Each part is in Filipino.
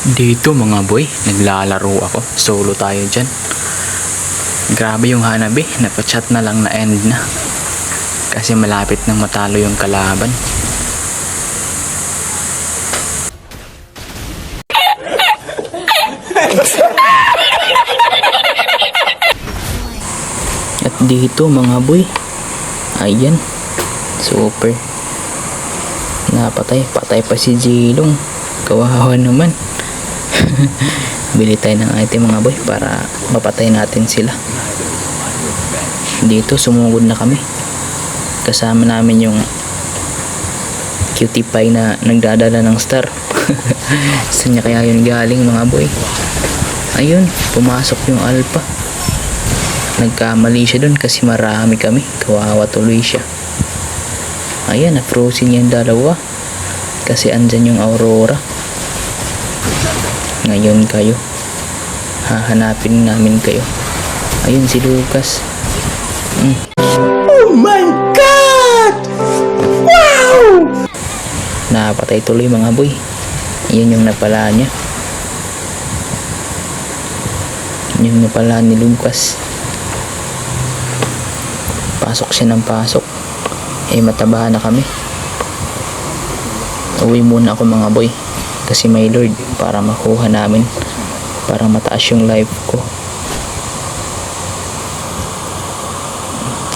Dito mga boy, naglalaro ako. Solo tayo dyan. Grabe yung Hanabi, napachat na lang na end na. Kasi malapit nang matalo yung kalaban. At dito mga boy, ayan, super. Patay pa si Jilong. Kawawa naman. Bili tayo ng item mga boy para mapatay natin sila. Dito sumugod na kami. Kasama namin yung cutie pie na nagdadala ng star. Saan niya kaya yun galing mga boy? Ayun, pumasok yung alpha. Nagkamali siya dun kasi marami kami. Kawawa tuloy siya. Ayan, na-frozen yung dalawa kasi andyan yung Aurora. Ngayon kayo, hahanapin namin kayo. Ayun si Lucas. Oh my God! Wow! Napatay tuloy mga boy. Yan yung napala niya. Yung napala ni Lucas. Pasok siya ng pasok. Mataba na kami. Uwi muna ako mga boy. Kasi may Lord para makuha namin. Para mataas yung life ko.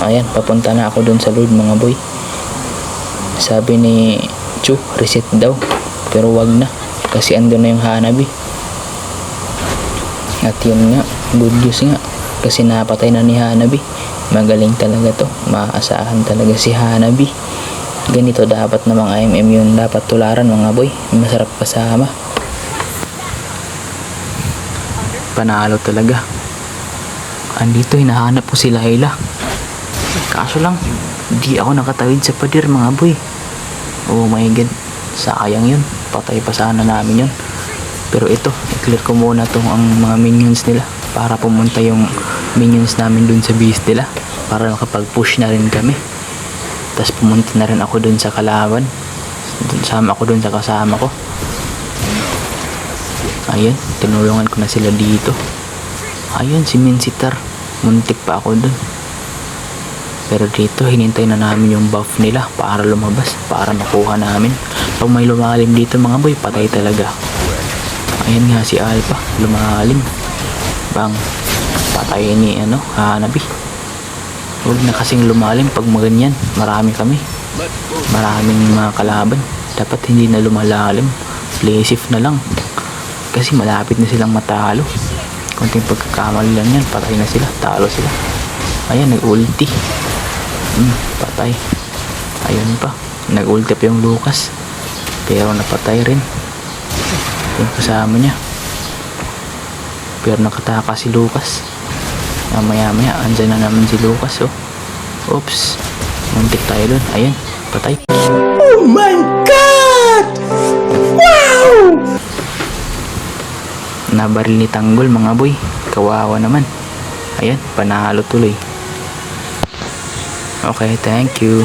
Ayan, papunta na ako dun sa Lord mga boy. Sabi ni Chu, reset daw. Pero wag na. Kasi andun na yung Hanabi. At yun nga, good news nga. Kasi napatay na ni Hanabi. Magaling talaga to. Maaasahan talaga si Hanabi. Ganito dapat na mga MM yun. Dapat tularan mga boy. Masarap kasama. Panalo talaga. Andito hinahanap ko si Layla. Kaso lang, di ako nakatawid sa pader mga boy. Oh my god. Sayang yun. Patay pa sana namin yun. Pero ito, i-clear ko muna tong ang mga minions nila. Para pumunta yung minions namin dun sa base nila. Para makapag-push na rin kami. Tapos pumunta na rin ako dun sa kalaban. Sama ako dun sa kasama ko. Ayan, tinulungan ko na sila dito. Ayan, si Minsitar. Muntik pa ako dun. Pero dito, hinintay na namin yung buff nila para lumabas, para makuha namin. Pag may lumalim dito mga boy, patay talaga. Ayan nga si Alpha, lumalim. Bang, patay ni Hanabi. Huwag na kasing lumalim pag maganyan. Marami kami. Maraming mga kalaban. Dapat hindi na lumalalim. Play safe na lang. Kasi malapit na silang matalo. Konting pagkakamali lang yan. Patay na sila. Talo sila. Ayan, nag-ulti. Patay. Ayun pa. Nag-ulti pa yung Lucas. Pero napatay rin. Yung kasama niya. Pero nakataka si Lucas. Maya andyan na naman si Lucas. Oops, muntik tayo dun. Ayan, patay. Oh my God! Wow! Nabaril ni Tanggol mga boy. Kawawa naman. Ayan, panalo tuloy. Okay, thank you.